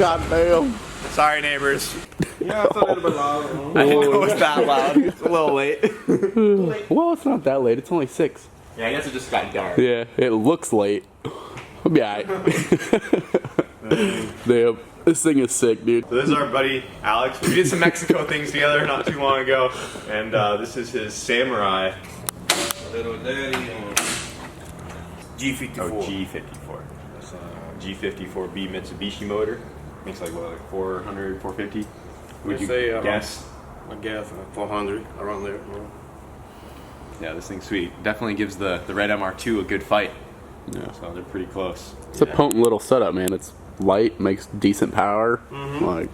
God damn. Sorry, neighbors. Yeah, it's a little bit loud. I didn't know it was that loud. It's a little late. Well, it's not that late. It's only 6. Yeah, I guess it just got dark. Yeah, it looks late. I'll be alright. Damn, this thing is sick, dude. So this is our buddy Alex. We did some Mexico things together not too long ago, and this is his Samurai. Little daddy. G54. Oh, G54. That's G54B Mitsubishi motor. Makes like what, like 400, 450? Would you say guess? I guess 400 around there. Yeah, this thing's sweet. Definitely gives the red MR2 a good fight. Yeah, so they're pretty close. It's a potent little setup, man. It's light, makes decent power. Like,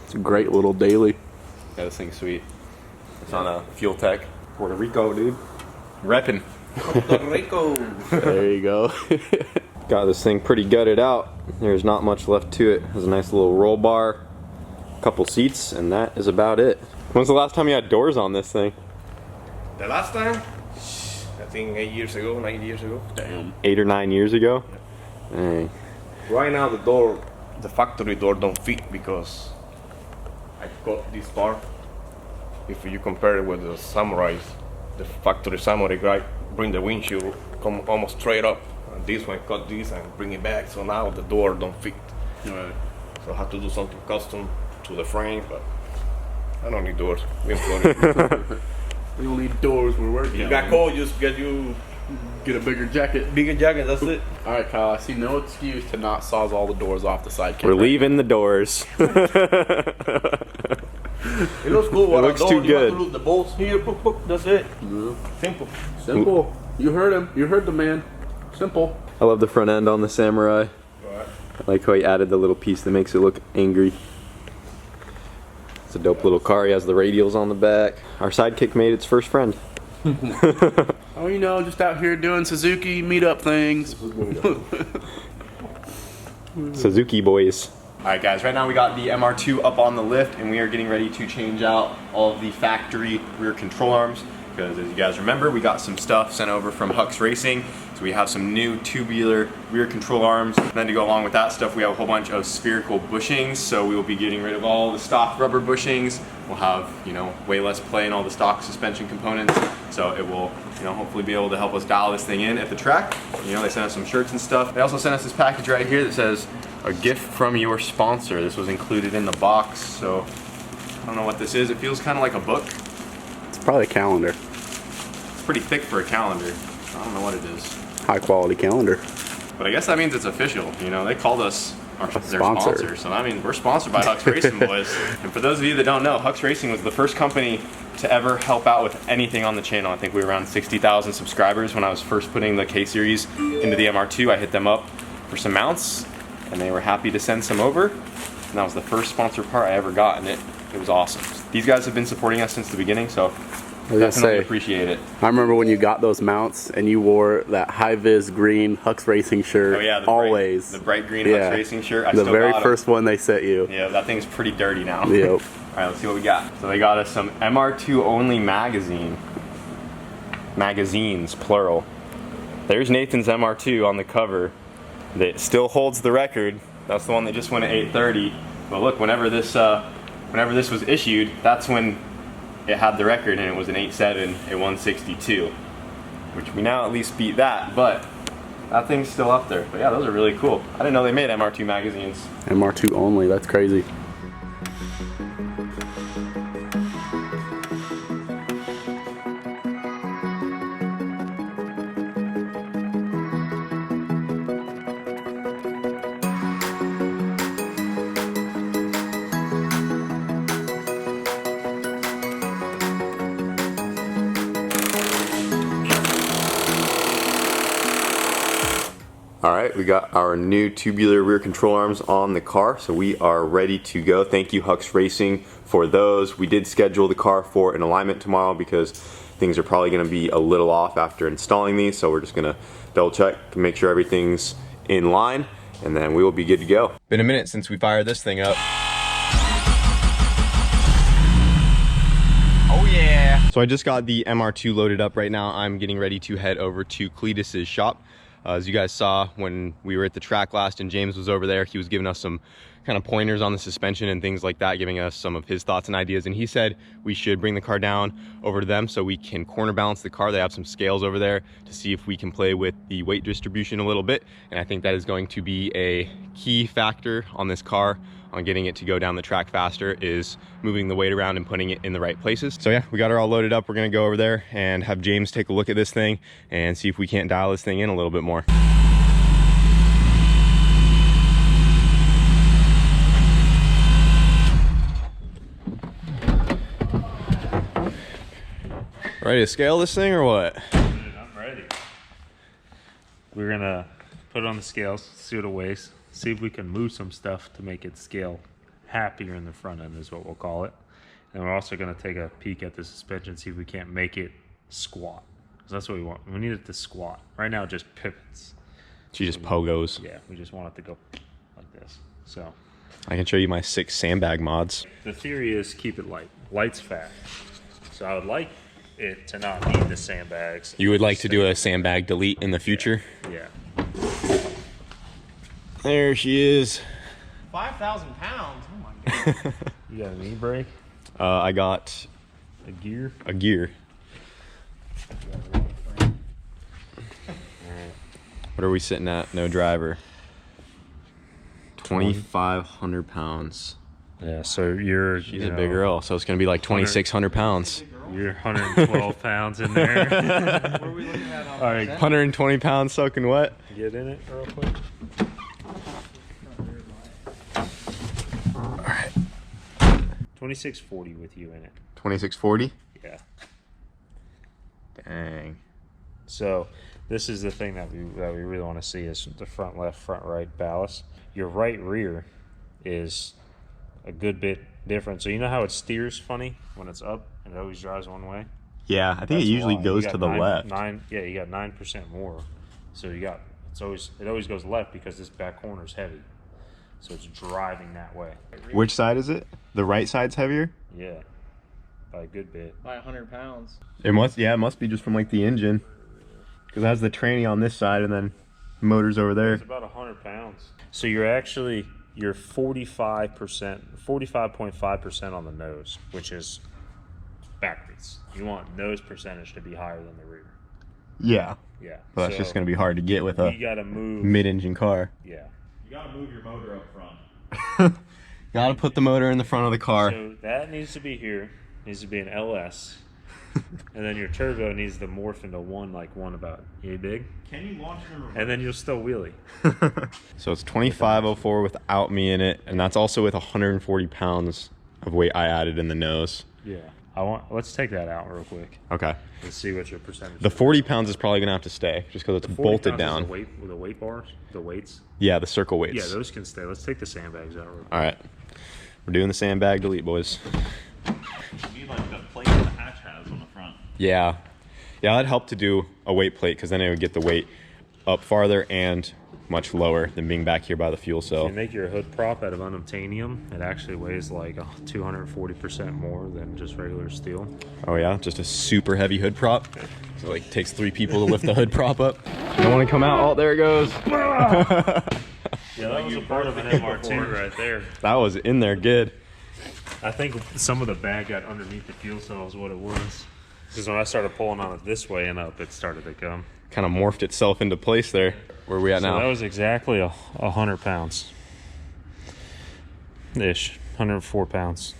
it's a great little daily. Yeah, this thing's sweet. It's on a Fuel Tech. Puerto Rico, dude. Reppin'. Puerto Rico. There you go. Got this thing pretty gutted out. There's not much left to it. There's a nice little roll bar, couple seats, and that is about it. When's the last time you had doors on this thing? The last time? I think 8 years ago, 9 years ago. Damn. 8 or 9 years ago? Dang. Right now the door, the factory door don't fit because I got this part. If you compare it with the Samurais, the factory Samurai guy bring the windshield come almost straight up. And this one cut this and bring it back, so now the door don't fit. Right. So I have to do something custom to the frame, but I don't need doors. We in Florida. We don't need doors, we're working. You got cold, just get you Get a bigger jacket. bigger jacket, that's it. Alright, Kyle, I see no excuse to not saws all the doors off the side. We're leaving the doors. It looks cool. What It looks I'm too doing, you have good. to look the bolts here, boop, boop, that's it. Simple. Simple. You heard him. You heard the man. Simple. I love the front end on the Samurai. Right. I like how he added the little piece that makes it look angry. It's a dope little car. He has the radials on the back. Our sidekick made its first friend. Oh, you know, just out here doing Suzuki meetup things. Suzuki boys. Alright guys, right now we got the MR2 up on the lift and we are getting ready to change out all of the factory rear control arms because as you guys remember, we got some stuff sent over from Hux Racing. So we have some new tubular rear control arms. And then to go along with that stuff, we have a whole bunch of spherical bushings. So we will be getting rid of all the stock rubber bushings. We'll have, you know, way less play in all the stock suspension components. So it will, you know, hopefully be able to help us dial this thing in at the track. You know, they sent us some shirts and stuff. They also sent us this package right here that says, a gift from your sponsor. This was included in the box. So I don't know what this is. It feels kind of like a book. It's probably a calendar. It's pretty thick for a calendar. I don't know what it is. High quality calendar. But I guess that means it's official. You know, they called us their sponsor. sponsor. So I mean, we're sponsored by Hux Racing, boys. And for those of you that don't know, Hux Racing was the first company to ever help out with anything on the channel. I think we were around 60,000 subscribers when I was first putting the K-Series into the MR2. I hit them up for some mounts, and they were happy to send some over. And that was the first sponsor part I ever got, and it was awesome. These guys have been supporting us since the beginning, so definitely appreciate it. I remember when you got those mounts and you wore that high-vis green Hux Racing shirt. Oh yeah, always. the bright green Hux Racing shirt. The very first one they sent you. Yeah, that thing's pretty dirty now. Yep. All right, let's see what we got. So they got us some MR2 only magazines, plural. There's Nathan's MR2 on the cover. That still holds the record. That's the one that just went at 830. But look, whenever this was issued, that's when it had the record, and it was an 8.7 at 162, which we now at least beat that. But that thing's still up there. But yeah, those are really cool. I didn't know they made MR2 magazines. MR2 only. That's crazy. Alright, we got our new tubular rear control arms on the car, so we are ready to go. Thank you Hux Racing for those. We did schedule the car for an alignment tomorrow because things are probably going to be a little off after installing these, so we're just going to double check and make sure everything's in line, and then we will be good to go. Been a minute since we fired this thing up. Oh yeah! So I just got the MR2 loaded up right now. I'm getting ready to head over to Cletus's shop. As you guys saw when we were at the track last and James was over there, he was giving us some kind of pointers on the suspension and things like that, giving us some of his thoughts and ideas. And he said we should bring the car down over to them so we can corner balance the car. They have some scales over there to see if we can play with the weight distribution a little bit. And I think that is going to be a key factor on this car, on getting it to go down the track faster, is moving the weight around and putting it in the right places. So yeah, we got her all loaded up. We're gonna go over there and have James take a look at this thing and see if we can't dial this thing in a little bit more. Ready to scale this thing or what? I'm ready. We're gonna put it on the scales, see what it weighs, see if we can move some stuff to make it scale happier in the front end is what we'll call it. And we're also gonna take a peek at the suspension, see if we can't make it squat. Because that's what we want. We need it to squat. Right now it just pivots. She just pogos. Yeah, we just want it to go like this. So I can show you my 6 sandbag mods. the theory is keep it light. Light's fat. So I would like it to not need the sandbags. You would like to do a sandbag delete in the future? Yeah. There she is. 5,000 pounds. Oh my god. You got an e-brake, I got a gear. a gear. What are we sitting at? No driver. 2,500 pounds. Yeah, so you're She's a big girl, so it's gonna be like 2,600 pounds. You're 112 pounds in there. What are we looking at on All right, 120 pounds soaking wet. get in it real quick. All right. 2640 with you in it. 2,640. Yeah. Dang. So this is the thing that we really want to see is the front left, front right ballast. Your right rear is a good bit different. So you know how it steers funny when it's up and it always drives one way? Yeah, I think That's it usually why. goes You got to the left. Yeah, you got 9% more. So it always goes left because this back corner is heavy. So it's driving that way. Which side is it? The right side's heavier? Yeah. By a good bit. by 100 pounds. It must be just from like the engine. Because it has the tranny on this side and then motors over there. It's about 100 pounds. So you're 45.5% on the nose, which is backwards. You want nose percentage to be higher than the rear. Yeah. Yeah. Well, that's So just going to be hard to get with you a gotta move. mid-engine car. Yeah. You gotta move your motor up front. Gotta put the motor in the front of the car. So that needs to be here. Needs to be an LS. And then your turbo needs to morph into one about yay big. Can you launch it in reverse? And then you'll still wheelie. So it's 2504 without me in it, and that's also with 140 pounds of weight I added in the nose. Yeah. Let's take that out real quick. Okay. Let's see what your percentage The is. 40 pounds is probably gonna have to stay, just because it's 40 bolted pounds is down. The weight bars, the weights. Yeah, the circle weights. Yeah, those can stay. Let's take the sandbags out real quick. All right, we're doing the sandbag delete, boys. You need like the plate that the hatch has on the front. Yeah, that'd help to do a weight plate, because then it would get the weight up farther and much lower than being back here by the fuel If cell. you make your hood prop out of unobtainium, it actually weighs like 240% more than just regular steel. Oh yeah, just a super heavy hood prop. So like takes 3 people to lift the hood prop up. Don't want to come out. Oh, there it goes. Yeah, that was a part of an MR2 right there. That was in there good. I think some of the bag got underneath the fuel cell is what it was. Because when I started pulling on it this way and up, it started to come. Kind of morphed itself into place there. Where are we at So now? that was exactly 100 pounds. Ish. 104 pounds.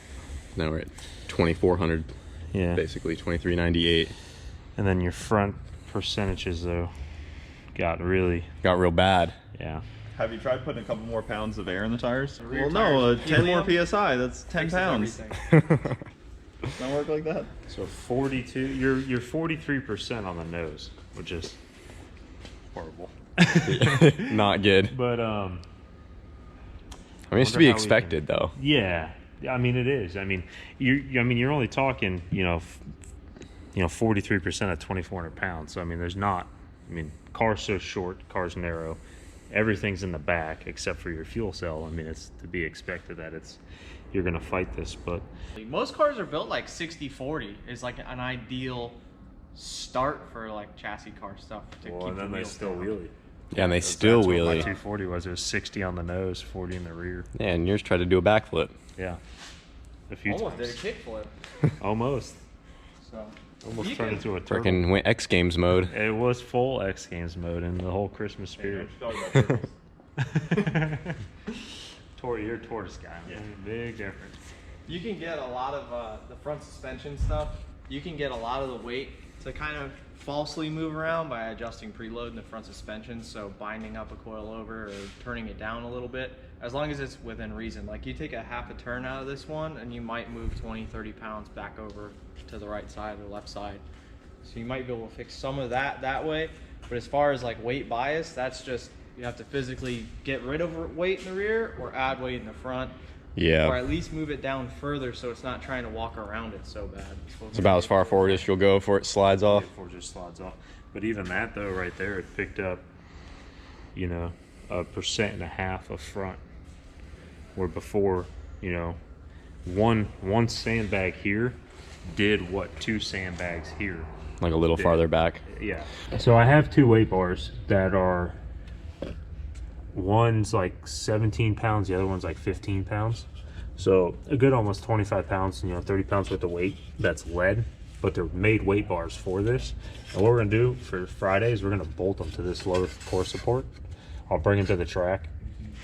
Now we're at 2,400, Yeah. basically 2,398. And then your front percentages, though, got really, Got real bad. yeah. Have you tried putting a couple more pounds of air in the tires? rear Well, no, tires 10 more helium psi. That's 10 Fixes pounds. everything. Doesn't work like that. So 42, you're 43% on the nose, which is horrible. Not good. But I mean, it's to Wonder be how we expected, though. yeah, I mean it is. I mean you're only talking 43% of 2,400 pounds. So I mean car's so short, car's narrow, everything's in the back except for your fuel cell. I mean it's to be expected that you're gonna fight this, but Most cars are built like 60-40 is like an ideal start for like chassis car stuff to well, keep and the then they wheels still down. wheelie. Yeah, and they still That's what my wheelie. 240 was. It was 60 on the nose, 40 in the rear. Yeah, and yours tried to do a backflip. Yeah. A few Almost times. did a kickflip. Almost. So Almost You turned can- into a turtle. Freaking went X Games mode. It was full X Games mode and the whole Christmas spirit. You're a tortoise guy. Big difference. you can get a lot of the front suspension stuff. You can get a lot of the weight to kind of falsely move around by adjusting preload in the front suspension. So binding up a coil over or turning it down a little bit, as long as it's within reason. Like you take a half a turn out of this one and you might move 20, 30 pounds back over to the right side or left side. So you might be able to fix some of that way. But as far as like weight bias, that's just, you have to physically get rid of weight in the rear or add weight in the front. Yeah. Or at least move it down further so it's not trying to walk around it so bad. It's about as far forward as you'll go before it slides off. Before it just slides off. But even that though, right there, it picked up, you know, 1.5% of front. Where before, you know, one sandbag here did what 2 sandbags here. Like a little farther back. Yeah. So I have 2 weight bars that are, one's like 17 pounds, the other one's like 15 pounds. So a good almost 25 pounds, you know, 30 pounds worth of weight that's lead, but they're made weight bars for this. And what we're gonna do for Friday is we're gonna bolt them to this lower core support. I'll bring them to the track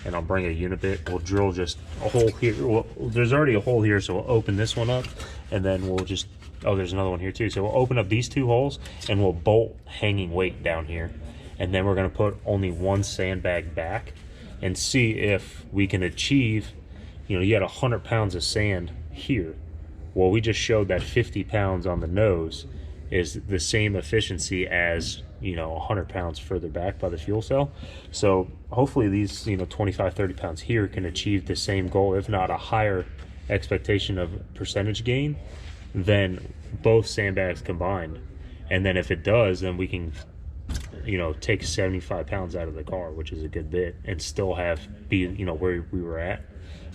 and I'll bring a unibit. We'll drill just a hole here. Well, there's already a hole here, so we'll open this one up and then we'll just, oh, there's another one here too. So we'll open up these 2 holes and we'll bolt hanging weight down here. And then we're gonna put only 1 sandbag back and see if we can achieve, you know, you had 100 pounds of sand here. Well, we just showed that 50 pounds on the nose is the same efficiency as, you know, 100 pounds further back by the fuel cell. So hopefully these, you know, 25, 30 pounds here can achieve the same goal, if not a higher expectation of percentage gain than both sandbags combined. And then if it does, then we can, you know, take 75 pounds out of the car, which is a good bit, and still be, you know, where we were at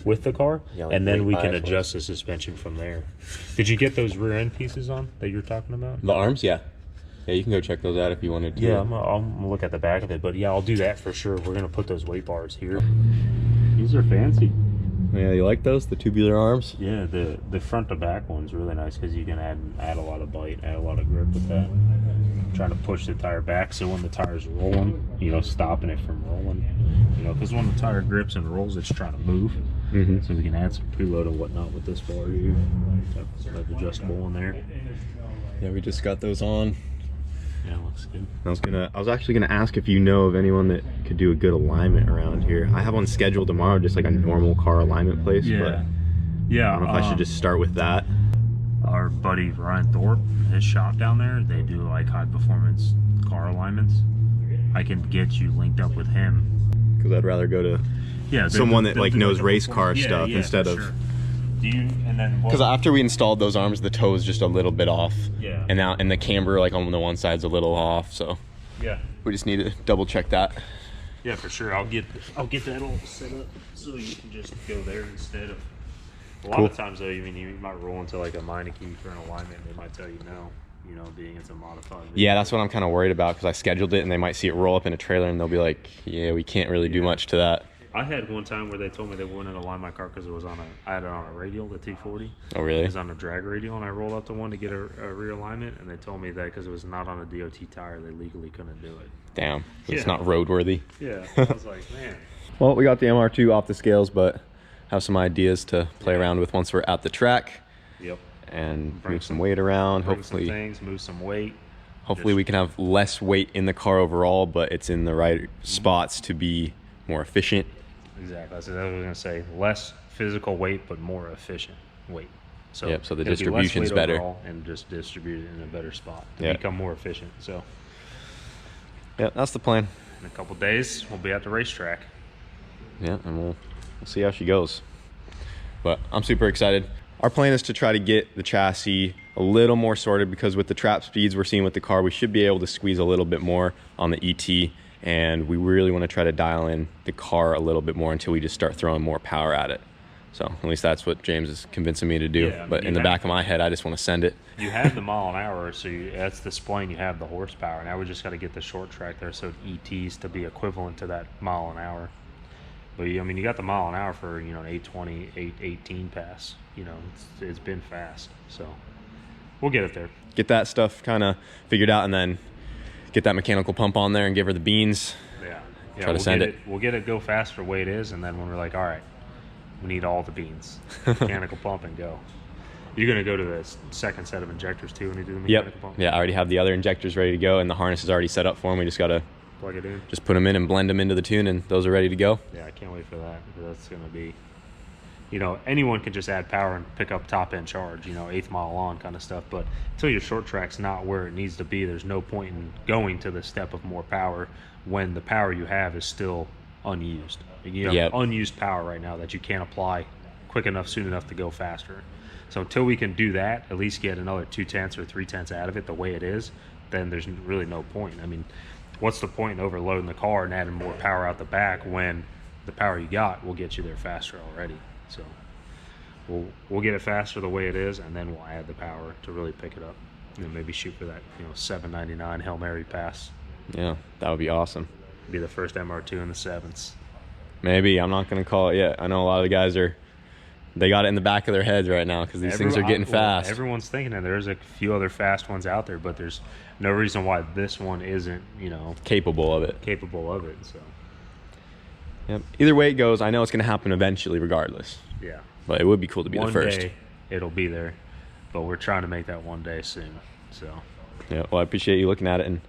with the car. Yeah, like and then we weight can bias adjust the suspension from there. Did you get those rear end pieces on that you're talking about? The arms, yeah. Yeah, you can go check those out if you wanted to. Yeah, I'll look at the back of it, but yeah, I'll do that for sure. We're gonna put those weight bars here. These are fancy. Yeah, you like those? The tubular arms? Yeah, the front to back one's really nice because you can add a lot of bite, add a lot of grip with that. Trying to push the tire back so when the tire's rolling, you know, stopping it from rolling. You know, because when the tire grips and rolls, it's trying to move. So we can add some preload and whatnot with this bar here. That adjustable in there. Yeah, we just got those on. Yeah, looks good. I was actually gonna ask if you know of anyone that could do a good alignment around here. I have one scheduled tomorrow, just like a normal car alignment place. But Yeah. I don't know if I should just start with that. Our buddy Ryan Thorpe, his shop down there, they do like high performance car alignments. I can get you linked up with him. Because I'd rather go to Yeah, someone that they'll like do knows a race car performance- stuff yeah, instead for of. sure. Do you? And then what? Because after we installed those arms, the toe is just a little bit off. Yeah. And the camber like on the one side's a little off, so Yeah. we just need to double check that. Yeah, for sure. I'll get that all set up so you can just go there instead of. A lot Cool. of times though, you might roll into like a Meineke for an alignment. They might tell you no. You know, being it's a modified. Yeah, that's what I'm kind of worried about because I scheduled it and they might see it roll up in a trailer and they'll be like, yeah, we can't really do much to that. I had one time where they told me they wouldn't align my car because it was I had it on a radial, the T40. Oh, really? It was on a drag radial, and I rolled up to one to get a rear alignment, and they told me that because it was not on a DOT tire, they legally couldn't do it. Damn, it's Yeah. not roadworthy. Yeah, I was like, man. Well, we got the MR2 off the scales, but have some ideas to play around with once we're at the track Yep. and Bring move some some- weight around. Bring some Hopefully, things, move some weight. we can have less weight in the car overall, but it's in the right spots to be more efficient. Exactly. That's what I was gonna say. Less physical weight, but more efficient weight. So Yep, so the it'll be less distribution's weight better. overall and just distribute it in a better spot to Yeah. become more efficient. So Yeah, that's the plan. in a couple days, we'll be at the racetrack. Yeah, and we'll see how she goes. But I'm super excited. Our plan is to try to get the chassis a little more sorted because with the trap speeds we're seeing with the car, we should be able to squeeze a little bit more on the ET, and we really want to try to dial in the car a little bit more until we just start throwing more power at it. So at least that's what James is convincing me to do. Yeah, but in the back of my head, I just want to send it. You have the mile an hour, so that's displaying you have the horsepower. Now we just got to get the short track there, so ETs to be equivalent to that mile an hour. But I mean, you got the mile an hour for an 820, 818 pass. It's been fast, so we'll get it there. Get that stuff kind of figured out, and then get that mechanical pump on there and give her the beans. Yeah. Try to send it. We'll get it go fast for the way it is, and then when we're like, all right, we need all the beans, mechanical pump and go. You're gonna go to the second set of injectors too when you do the mechanical pump. Yeah, I already have the other injectors ready to go, and the harness is already set up for them. We just gotta plug it in, just put them in and blend them into the tune, and those are ready to go. Yeah, I can't wait for that. That's gonna be, anyone can just add power and pick up top end charge, 8th mile on kind of stuff. But until your short track's not where it needs to be, there's no point in going to the step of more power when the power you have is still unused. You have unused power right now that you can't apply quick enough, soon enough to go faster. So until we can do that, at least get another 2/10 or 3/10 out of it the way it is, then there's really no point. I mean, what's the point in overloading the car and adding more power out the back when the power you got will get you there faster already? So we'll get it faster the way it is, and then we'll add the power to really pick it up. Maybe shoot for that 799 Hail Mary pass. Yeah, that would be awesome. Be the first MR2 in the 7s. Maybe. I'm not going to call it yet. I know a lot of the guys they got it in the back of their heads right now because these things are getting fast. Everyone's thinking that there's a few other fast ones out there, but there's no reason why this one isn't, capable of it. So, yep. Either way it goes, I know it's going to happen eventually regardless. Yeah. But it would be cool to be the first. One day it'll be there, but we're trying to make that one day soon. So. Yeah, well, I appreciate you looking at it and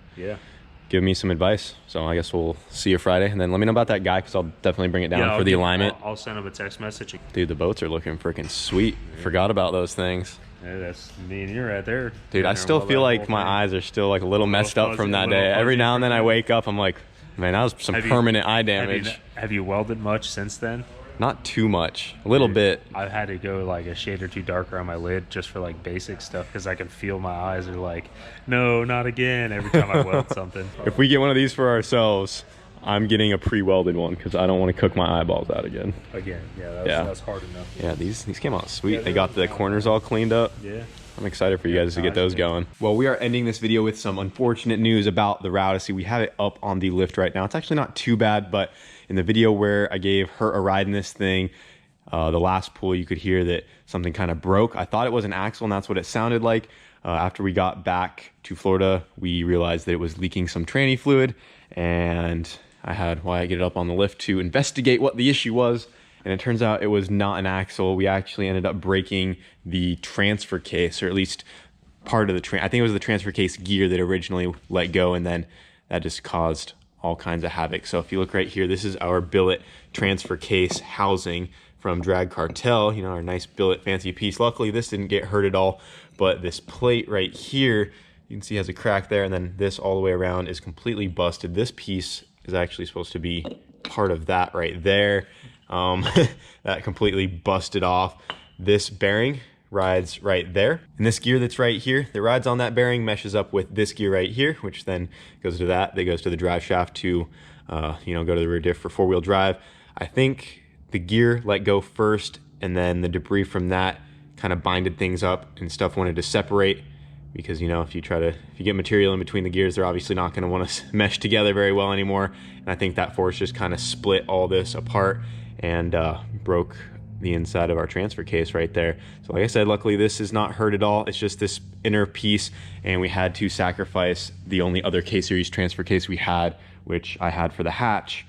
giving me some advice. So I guess we'll see you Friday, and then let me know about that guy because I'll definitely bring it down for the alignment. I'll send him a text message. Dude, the boats are looking freaking sweet. Forgot about those things. Yeah, that's me and you right there. Dude, I still feel like my eyes are still like a little messed up from that day. Every now and then I wake up, I'm like, man, that was some permanent eye damage. Have you welded much since then? Not too much, a little bit. I've had to go like a shade or two darker on my lid just for like basic stuff because I can feel my eyes are like, no, not again, every time I weld something. If we get one of these for ourselves, I'm getting a pre-welded one because I don't want to cook my eyeballs out again. That's hard enough. Yeah, these came out sweet. They got the corners all cleaned up. Yeah. I'm excited for you guys to get those going. Well, we are ending this video with some unfortunate news about the Rousey. We have it up on the lift right now. It's actually not too bad, but in the video where I gave her a ride in this thing, the last pull, you could hear that something kind of broke. I thought it was an axle, and that's what it sounded like. After we got back to Florida, we realized that it was leaking some tranny fluid, and I had Wyatt get it up on the lift to investigate what the issue was. And it turns out it was not an axle. We actually ended up breaking the transfer case, or at least part of the I think it was the transfer case gear that originally let go, and then that just caused all kinds of havoc. So if you look right here, this is our billet transfer case housing from Drag Cartel, our nice billet fancy piece. Luckily, this didn't get hurt at all, but this plate right here, you can see has a crack there, and then this all the way around is completely busted. This piece is actually supposed to be part of that right there. That completely busted off. This bearing rides right there, and this gear that's right here that rides on that bearing meshes up with this gear right here, which then goes to that goes to the drive shaft to go to the rear diff for 4-wheel drive. I think the gear let go first, and then the debris from that kind of binded things up, and stuff wanted to separate because if you get material in between the gears, they're obviously not going to want to mesh together very well anymore. And I think that force just kind of split all this apart and broke the inside of our transfer case right there. So like I said, luckily this is not hurt at all. It's just this inner piece, and we had to sacrifice the only other K-Series transfer case we had, which I had for the hatch,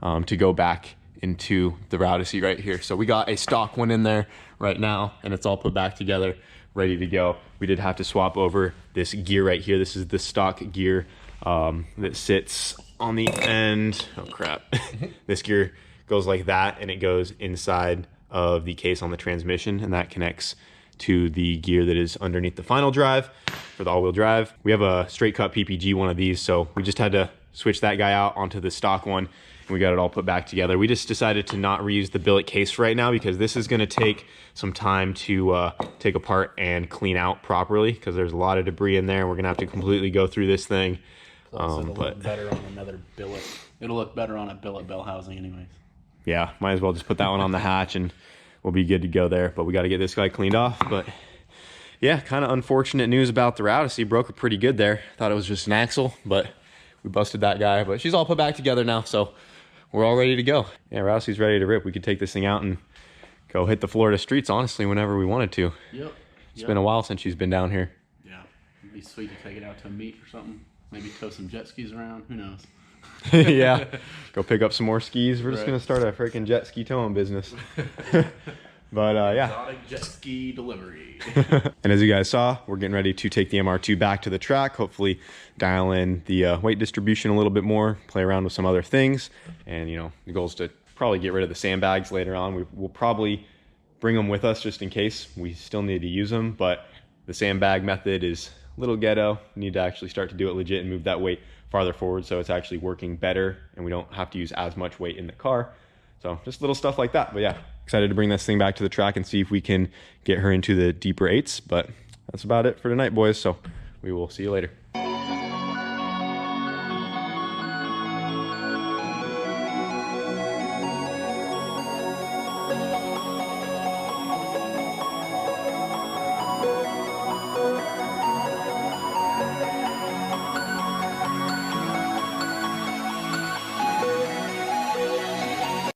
to go back into the Rousey right here. So we got a stock one in there right now, and it's all put back together, ready to go. We did have to swap over this gear right here. This is the stock gear that sits on the end. Oh crap. This gear goes like that, and it goes inside of the case on the transmission, and that connects to the gear that is underneath the final drive for the all-wheel drive. We have a straight cut PPG one of these, so we just had to switch that guy out onto the stock one, and we got it all put back together. We just decided to not reuse the billet case right now because this is going to take some time to take apart and clean out properly because there's a lot of debris in there. We're going to have to completely go through this thing. Plus, it'll look better on another billet. It'll look better on a billet bell housing anyways. Yeah, might as well just put that one on the hatch and we'll be good to go there. But we got to get this guy cleaned off. But yeah, kind of unfortunate news about the Rousey. Broke it pretty good there. Thought it was just an axle, but we busted that guy. But she's all put back together now, so we're all ready to go. Yeah, Rousey's ready to rip. We could take this thing out and go hit the Florida streets, honestly, whenever we wanted to. Yep. It's been a while since she's been down here. Yeah, it'd be sweet to take it out to a meet or something. Maybe tow some jet skis around. Who knows? Yeah, go pick up some more skis. We're just Right. gonna start a freaking jet ski towing business. But yeah. Exotic jet ski delivery. And as you guys saw, we're getting ready to take the MR2 back to the track. Hopefully dial in the weight distribution a little bit more, play around with some other things. And you know, the goal is to probably get rid of the sandbags later on. We'll probably bring them with us just in case. We still need to use them, but the sandbag method is a little ghetto. We need to actually start to do it legit and move that weight farther forward so it's actually working better and we don't have to use as much weight in the car. So just little stuff like that. But yeah, excited to bring this thing back to the track and see if we can get her into the deeper 8s. But that's about it for tonight, boys. So we will see you later.